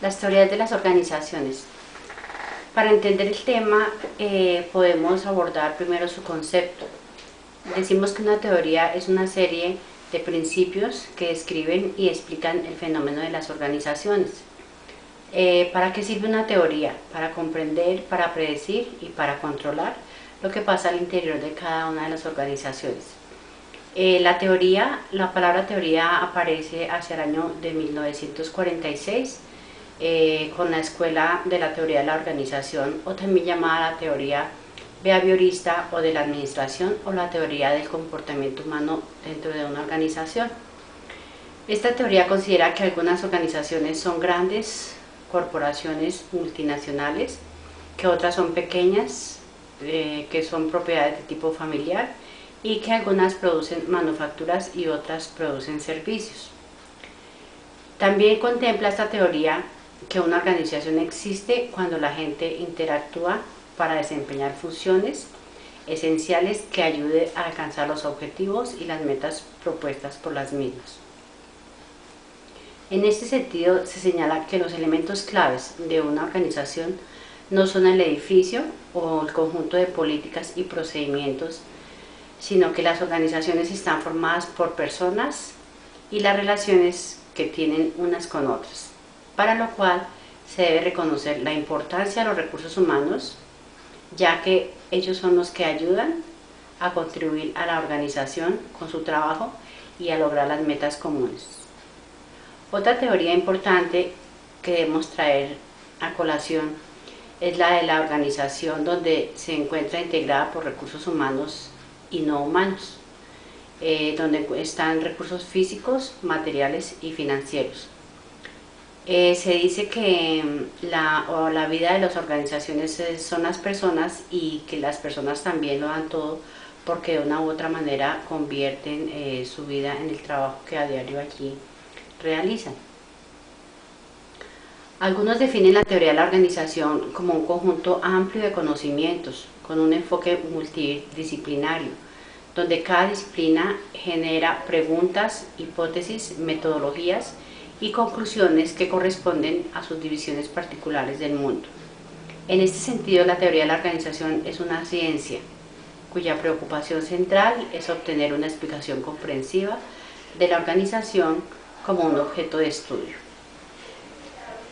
Las teorías de las organizaciones. Para entender el tema podemos abordar primero su concepto. Decimos que una teoría es una serie de principios que describen y explican el fenómeno de las organizaciones. ¿Para qué sirve una teoría? Para comprender, para predecir y para controlar lo que pasa al interior de cada una de las organizaciones. La palabra teoría aparece hacia el año de 1946 con la Escuela de la Teoría de la Organización, o también llamada la teoría behaviorista o de la administración, o la teoría del comportamiento humano dentro de una organización. Esta teoría considera que algunas organizaciones son grandes corporaciones multinacionales, que otras son pequeñas, que son propiedades de tipo familiar, y que algunas producen manufacturas y otras producen servicios. También contempla esta teoría que una organización existe cuando la gente interactúa para desempeñar funciones esenciales que ayuden a alcanzar los objetivos y las metas propuestas por las mismas. En este sentido, se señala que los elementos claves de una organización no son el edificio o el conjunto de políticas y procedimientos, sino que las organizaciones están formadas por personas y las relaciones que tienen unas con otras, para lo cual se debe reconocer la importancia de los recursos humanos, ya que ellos son los que ayudan a contribuir a la organización con su trabajo y a lograr las metas comunes. Otra teoría importante que debemos traer a colación es la de la organización, donde se encuentra integrada por recursos humanos y no humanos, donde están recursos físicos, materiales y financieros. Se dice que la vida de las organizaciones son las personas, y que las personas también lo dan todo porque de una u otra manera convierten su vida en el trabajo que a diario allí realizan. Algunos definen la teoría de la organización como un conjunto amplio de conocimientos con un enfoque multidisciplinario, donde cada disciplina genera preguntas, hipótesis, metodologías y conclusiones que corresponden a sus divisiones particulares del mundo. En este sentido, la teoría de la organización es una ciencia cuya preocupación central es obtener una explicación comprensiva de la organización como un objeto de estudio.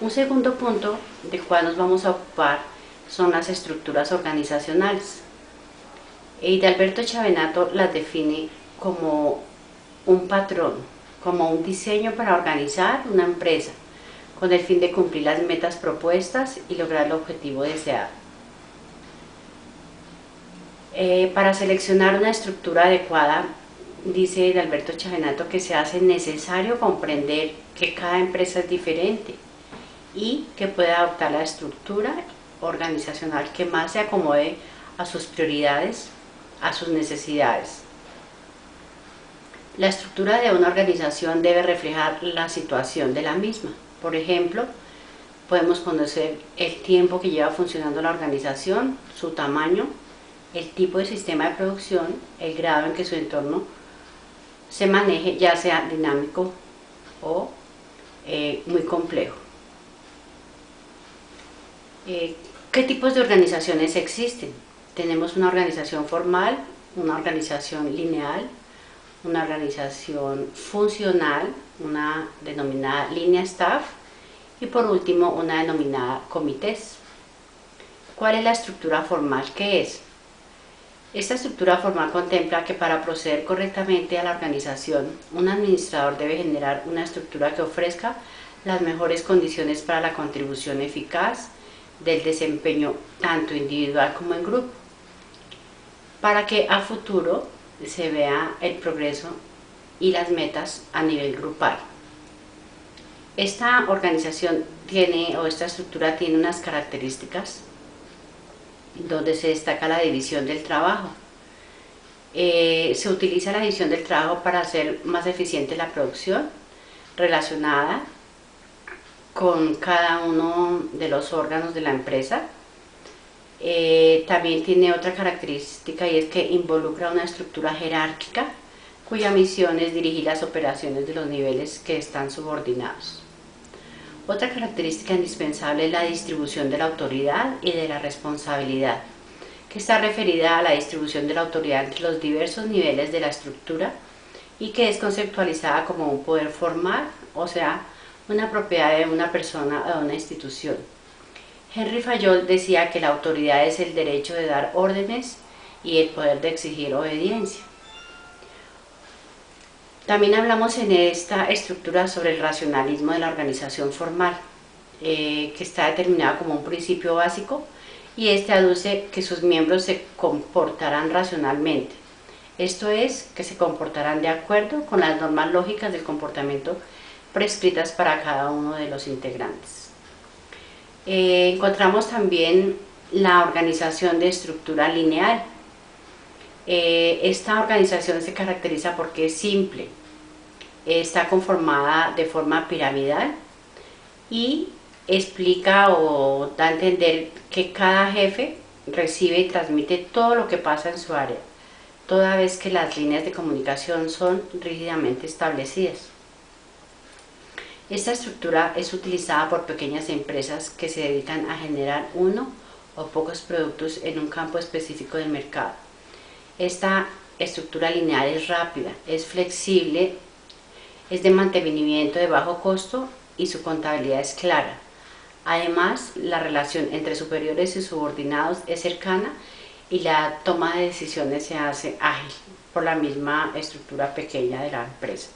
Un segundo punto del cual nos vamos a ocupar son las estructuras organizacionales. Alberto Chavenato las define como un patrón, como un diseño para organizar una empresa con el fin de cumplir las metas propuestas y lograr el objetivo deseado. Para seleccionar una estructura adecuada, dice Alberto Chavenato, que se hace necesario comprender que cada empresa es diferente y que puede adoptar la estructura organizacional que más se acomode a sus prioridades, a sus necesidades. La estructura de una organización debe reflejar la situación de la misma. Por ejemplo, podemos conocer el tiempo que lleva funcionando la organización, su tamaño, el tipo de sistema de producción, el grado en que su entorno se maneje, ya sea dinámico o muy complejo. ¿Qué tipos de organizaciones existen? Tenemos una organización formal, una organización lineal, una organización funcional, una denominada línea staff, y por último una denominada comités. ¿Cuál es la estructura formal? ¿Qué es? Esta estructura formal contempla que para proceder correctamente a la organización, un administrador debe generar una estructura que ofrezca las mejores condiciones para la contribución eficaz del desempeño tanto individual como en grupo, para que a futuro se vea el progreso y las metas a nivel grupal. Esta organización esta estructura tiene unas características donde se destaca la división del trabajo. Se utiliza la división del trabajo para hacer más eficiente la producción relacionada con cada uno de los órganos de la empresa. También tiene otra característica, y es que involucra una estructura jerárquica cuya misión es dirigir las operaciones de los niveles que están subordinados. Otra característica indispensable es la distribución de la autoridad y de la responsabilidad, que está referida a la distribución de la autoridad entre los diversos niveles de la estructura y que es conceptualizada como un poder formal, o sea, una propiedad de una persona o de una institución. Henry Fayol decía que la autoridad es el derecho de dar órdenes y el poder de exigir obediencia. También hablamos en esta estructura sobre el racionalismo de la organización formal, que está determinada como un principio básico, y este aduce que sus miembros se comportarán racionalmente, esto es, que se comportarán de acuerdo con las normas lógicas del comportamiento prescritas para cada uno de los integrantes. Encontramos también la organización de estructura lineal. Esta organización se caracteriza porque es simple, está conformada de forma piramidal y explica o da a entender que cada jefe recibe y transmite todo lo que pasa en su área, toda vez que las líneas de comunicación son rígidamente establecidas. Esta estructura es utilizada por pequeñas empresas que se dedican a generar uno o pocos productos en un campo específico del mercado. Esta estructura lineal es rápida, es flexible, es de mantenimiento de bajo costo y su contabilidad es clara. Además, la relación entre superiores y subordinados es cercana y la toma de decisiones se hace ágil por la misma estructura pequeña de la empresa.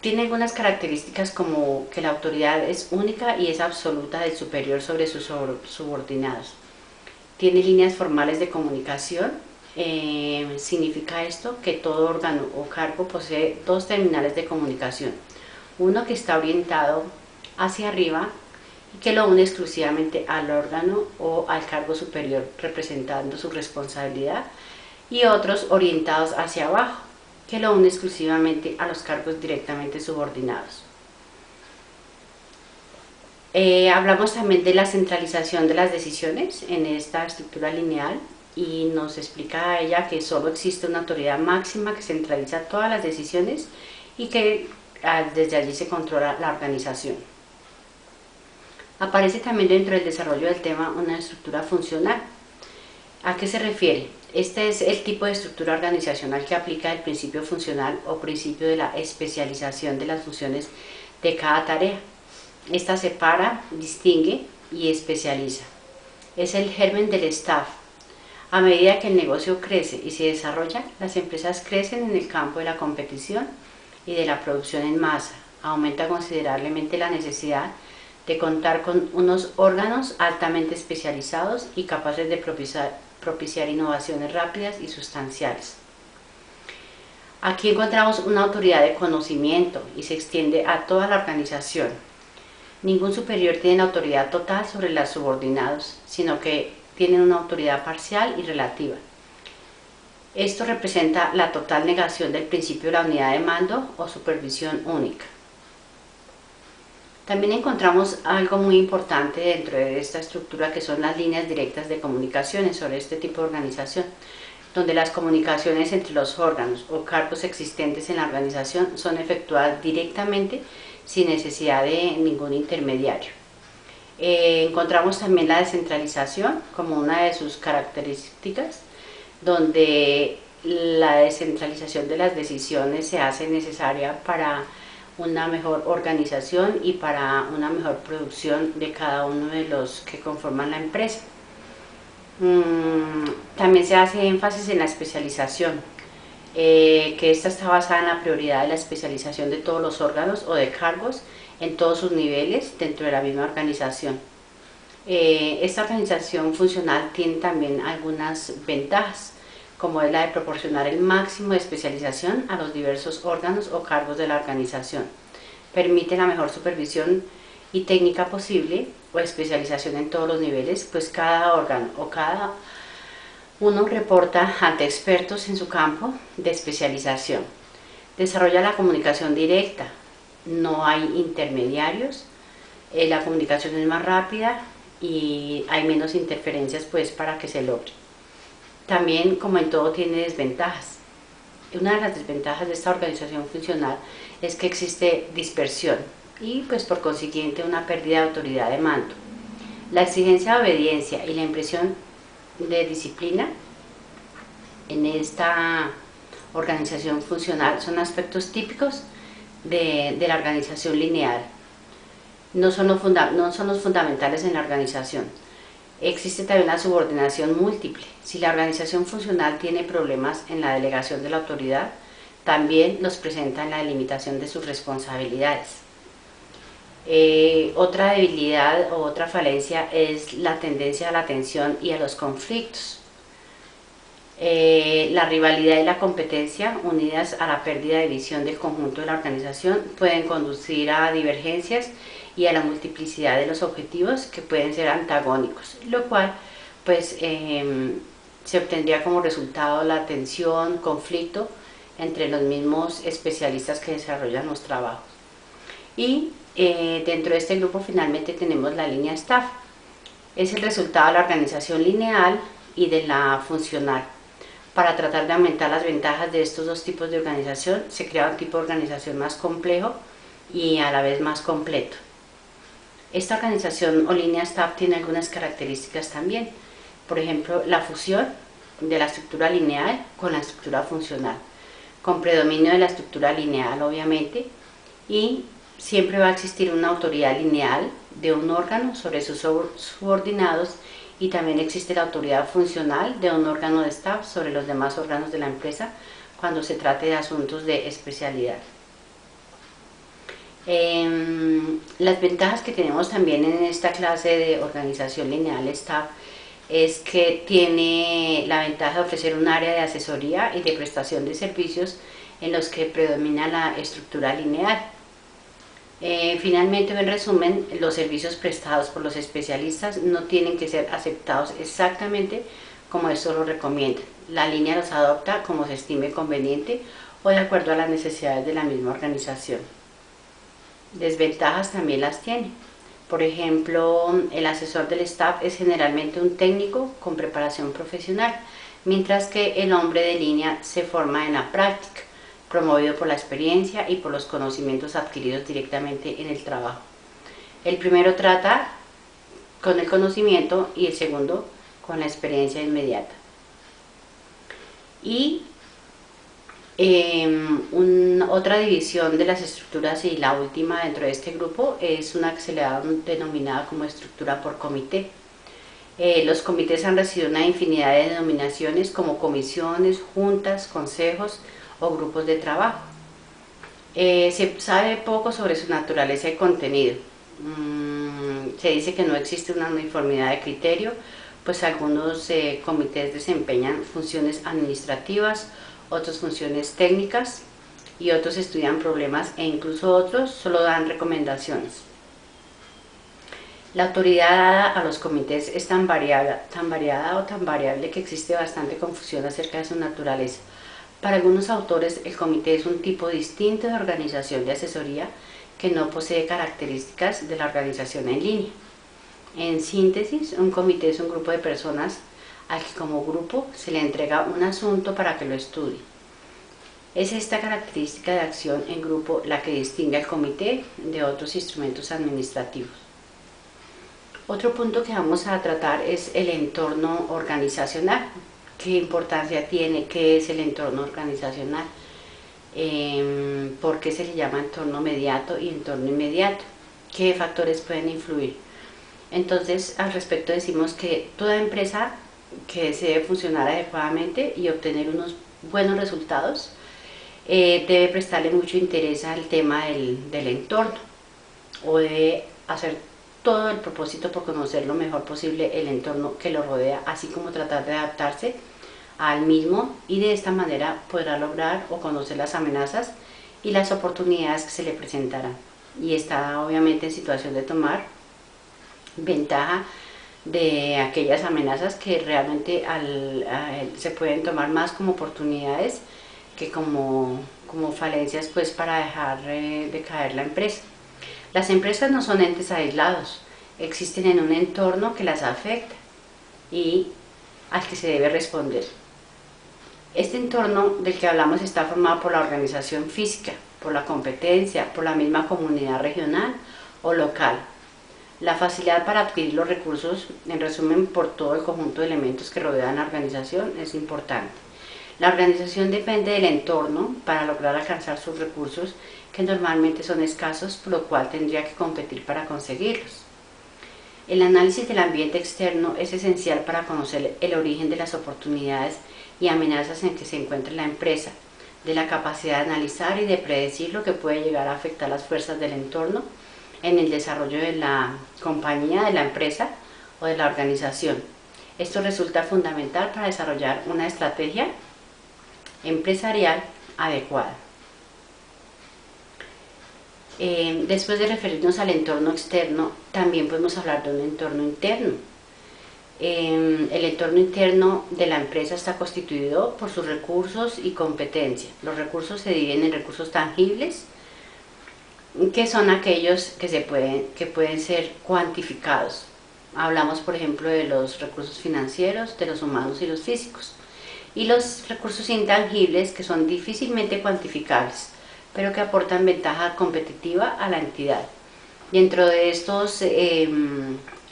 Tiene algunas características como que la autoridad es única y es absoluta del superior sobre sus subordinados. Tiene líneas formales de comunicación. Significa esto que todo órgano o cargo posee dos terminales de comunicación, uno que está orientado hacia arriba y que lo une exclusivamente al órgano o al cargo superior representando su responsabilidad, y otros orientados hacia abajo que lo une exclusivamente a los cargos directamente subordinados. Hablamos también de la centralización de las decisiones en esta estructura lineal y nos explica a ella que solo existe una autoridad máxima que centraliza todas las decisiones y que desde allí se controla la organización. Aparece también dentro del desarrollo del tema una estructura funcional. ¿A qué se refiere? Este es el tipo de estructura organizacional que aplica el principio funcional o principio de la especialización de las funciones de cada tarea. Esta separa, distingue y especializa. Es el germen del staff. A medida que el negocio crece y se desarrolla, las empresas crecen en el campo de la competición y de la producción en masa. Aumenta considerablemente la necesidad de contar con unos órganos altamente especializados y capaces de propiciar innovaciones rápidas y sustanciales. Aquí encontramos una autoridad de conocimiento y se extiende a toda la organización. Ningún superior tiene autoridad total sobre los subordinados, sino que tienen una autoridad parcial y relativa. Esto representa la total negación del principio de la unidad de mando o supervisión única. También encontramos algo muy importante dentro de esta estructura, que son las líneas directas de comunicaciones sobre este tipo de organización, donde las comunicaciones entre los órganos o cargos existentes en la organización son efectuadas directamente sin necesidad de ningún intermediario. Encontramos también la descentralización como una de sus características, donde la descentralización de las decisiones se hace necesaria para una mejor organización y para una mejor producción de cada uno de los que conforman la empresa. También se hace énfasis en la especialización, que esta está basada en la prioridad de la especialización de todos los órganos o de cargos en todos sus niveles dentro de la misma organización. Esta organización funcional tiene también algunas ventajas, como es la de proporcionar el máximo de especialización a los diversos órganos o cargos de la organización. Permite la mejor supervisión y técnica posible o especialización en todos los niveles, pues cada órgano o cada uno reporta ante expertos en su campo de especialización. Desarrolla la comunicación directa, no hay intermediarios, la comunicación es más rápida y hay menos interferencias pues para que se logre. También, como en todo, tiene desventajas. Una de las desventajas de esta organización funcional es que existe dispersión. y pues por consiguiente una pérdida de autoridad de mando. La exigencia de obediencia y la impresión de disciplina en esta organización funcional son aspectos típicos de la organización lineal. No son los fundamentales en la organización. Existe también la subordinación múltiple. Si la organización funcional tiene problemas en la delegación de la autoridad, también los presenta en la delimitación de sus responsabilidades. Otra debilidad o otra falencia es la tendencia a la tensión y a los conflictos. La rivalidad y la competencia, unidas a la pérdida de visión del conjunto de la organización, pueden conducir a divergencias y a la multiplicidad de los objetivos que pueden ser antagónicos, lo cual pues se obtendría como resultado la tensión, conflicto entre los mismos especialistas que desarrollan los trabajos. Y dentro de este grupo finalmente tenemos la línea staff. Es el resultado de la organización lineal y de la funcional. Para tratar de aumentar las ventajas de estos dos tipos de organización, se crea un tipo de organización más complejo y a la vez más completo. Esta organización o línea staff tiene algunas características también. Por ejemplo, la fusión de la estructura lineal con la estructura funcional, con predominio de la estructura lineal obviamente, y siempre va a existir una autoridad lineal de un órgano sobre sus subordinados, y también existe la autoridad funcional de un órgano de staff sobre los demás órganos de la empresa cuando se trate de asuntos de especialidad. Las ventajas que tenemos también en esta clase de organización lineal staff es que tiene la ventaja de ofrecer un área de asesoría y de prestación de servicios en los que predomina la estructura lineal. Finalmente, en resumen, los servicios prestados por los especialistas no tienen que ser aceptados exactamente como esto lo recomienda. La línea los adopta como se estime conveniente o de acuerdo a las necesidades de la misma organización. Desventajas también las tiene. Por ejemplo, el asesor del staff es generalmente un técnico con preparación profesional, mientras que el hombre de línea se forma en la práctica, promovido por la experiencia y por los conocimientos adquiridos directamente en el trabajo. El primero trata con el conocimiento y el segundo con la experiencia inmediata. Y otra división de las estructuras y la última dentro de este grupo es una que se le ha denominado como estructura por comité. Los comités han recibido una infinidad de denominaciones como comisiones, juntas, consejos o grupos de trabajo. Se sabe poco sobre su naturaleza y contenido. Se dice que no existe una uniformidad de criterio, pues algunos comités desempeñan funciones administrativas, otras funciones técnicas y otros estudian problemas e incluso otros solo dan recomendaciones. La autoridad dada a los comités es tan variada o tan variable que existe bastante confusión acerca de su naturaleza. Para algunos autores, el comité es un tipo distinto de organización de asesoría que no posee características de la organización en línea. En síntesis, un comité es un grupo de personas al que como grupo se le entrega un asunto para que lo estudie. Es esta característica de acción en grupo la que distingue al comité de otros instrumentos administrativos. Otro punto que vamos a tratar es el entorno organizacional. ¿Qué importancia tiene? ¿Qué es el entorno organizacional? ¿Por qué se le llama entorno mediato y entorno inmediato? ¿Qué factores pueden influir? Entonces, al respecto decimos que toda empresa que desee funcionar adecuadamente y obtener unos buenos resultados debe prestarle mucho interés al tema del entorno, o debe hacer todo el propósito por conocer lo mejor posible el entorno que lo rodea, así como tratar de adaptarse al mismo, y de esta manera podrá lograr o conocer las amenazas y las oportunidades que se le presentarán, y está obviamente en situación de tomar ventaja de aquellas amenazas que realmente se pueden tomar más como oportunidades que como falencias, pues, para dejar de caer la empresa. Las empresas no son entes aislados, existen en un entorno que las afecta y al que se debe responder. Este entorno del que hablamos está formado por la organización física, por la competencia, por la misma comunidad regional o local. La facilidad para adquirir los recursos, en resumen, por todo el conjunto de elementos que rodean la organización, es importante. La organización depende del entorno para lograr alcanzar sus recursos, que normalmente son escasos, por lo cual tendría que competir para conseguirlos. El análisis del ambiente externo es esencial para conocer el origen de las oportunidades y amenazas en que se encuentra la empresa, de la capacidad de analizar y de predecir lo que puede llegar a afectar las fuerzas del entorno en el desarrollo de la compañía, de la empresa o de la organización. Esto resulta fundamental para desarrollar una estrategia empresarial adecuada. Después de referirnos al entorno externo, también podemos hablar de un entorno interno. El entorno interno de la empresa está constituido por sus recursos y competencia. Los recursos se dividen en recursos tangibles, que son aquellos que pueden ser cuantificados. Hablamos, por ejemplo, de los recursos financieros, de los humanos y los físicos. Y los recursos intangibles, que son difícilmente cuantificables, pero que aportan ventaja competitiva a la entidad. Dentro de estos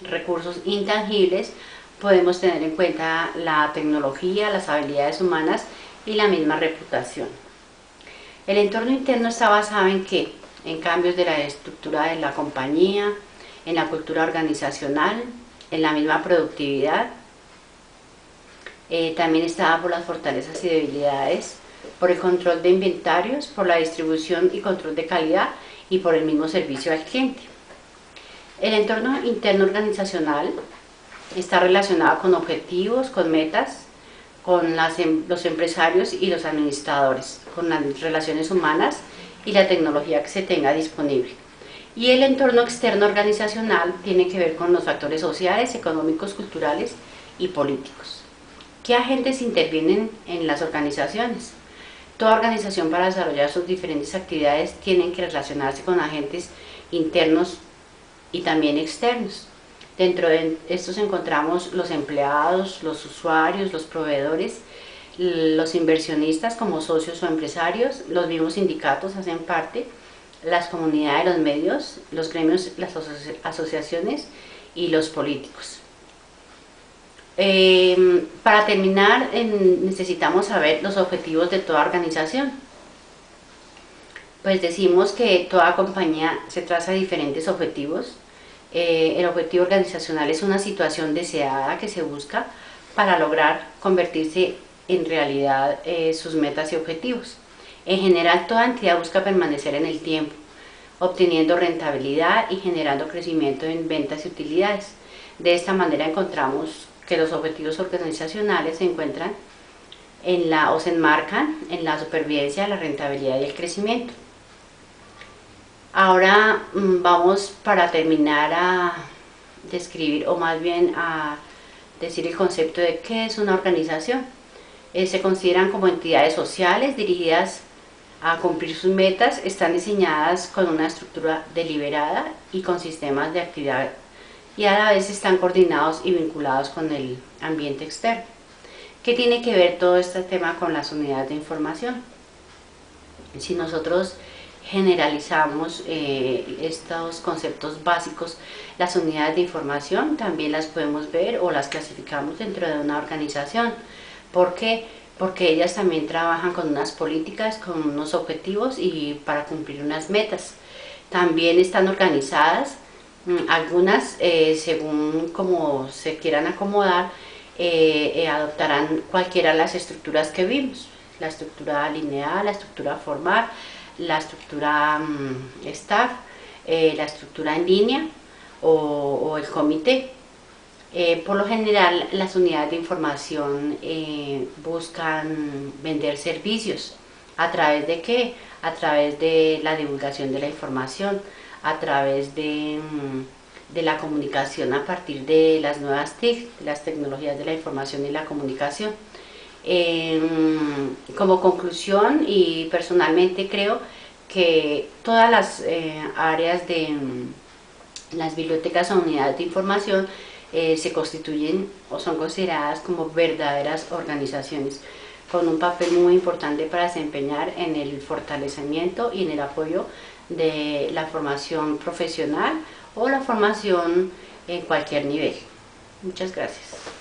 recursos intangibles podemos tener en cuenta la tecnología, las habilidades humanas y la misma reputación. El entorno interno está basado en ¿qué? En cambios de la estructura de la compañía, en la cultura organizacional, en la misma productividad. También está por las fortalezas y debilidades, por el control de inventarios, por la distribución y control de calidad y por el mismo servicio al cliente. El entorno interno organizacional está relacionado con objetivos, con metas, con los empresarios y los administradores, con las relaciones humanas y la tecnología que se tenga disponible. Y el entorno externo organizacional tiene que ver con los factores sociales, económicos, culturales y políticos. ¿Qué agentes intervienen en las organizaciones? Toda organización, para desarrollar sus diferentes actividades, tiene que relacionarse con agentes internos y también externos. Dentro de estos encontramos los empleados, los usuarios, los proveedores, los inversionistas como socios o empresarios, los mismos sindicatos hacen parte, las comunidades, los medios, los gremios, las asociaciones y los políticos. Para terminar, necesitamos saber los objetivos de toda organización. Pues decimos que toda compañía se traza diferentes objetivos. El objetivo organizacional es una situación deseada que se busca para lograr convertirse en realidad sus metas y objetivos. En general, toda entidad busca permanecer en el tiempo, obteniendo rentabilidad y generando crecimiento en ventas y utilidades. De esta manera encontramos que los objetivos organizacionales se encuentran o se enmarcan en la supervivencia, la rentabilidad y el crecimiento. Ahora vamos, para terminar, a describir, o más bien a decir el concepto de qué es una organización. Se consideran como entidades sociales dirigidas a cumplir sus metas, están diseñadas con una estructura deliberada y con sistemas de actividad, y a la vez están coordinados y vinculados con el ambiente externo. ¿Qué tiene que ver todo este tema con las unidades de información? Si nosotros generalizamos estos conceptos básicos, las unidades de información también las podemos ver o las clasificamos dentro de una organización. ¿Por qué? Porque ellas también trabajan con unas políticas, con unos objetivos y para cumplir unas metas. También están organizadas, algunas según como se quieran acomodar, adoptarán cualquiera de las estructuras que vimos: la estructura lineal, la estructura formal, la estructura staff, la estructura en línea o el comité. Por lo general, las unidades de información buscan vender servicios. ¿A través de qué? A través de la divulgación de la información, a través de la comunicación a partir de las nuevas TIC, las tecnologías de la información y la comunicación. Como conclusión, y personalmente creo que todas las áreas de las bibliotecas o unidades de información se constituyen o son consideradas como verdaderas organizaciones, con un papel muy importante para desempeñar en el fortalecimiento y en el apoyo de la formación profesional o la formación en cualquier nivel. Muchas gracias.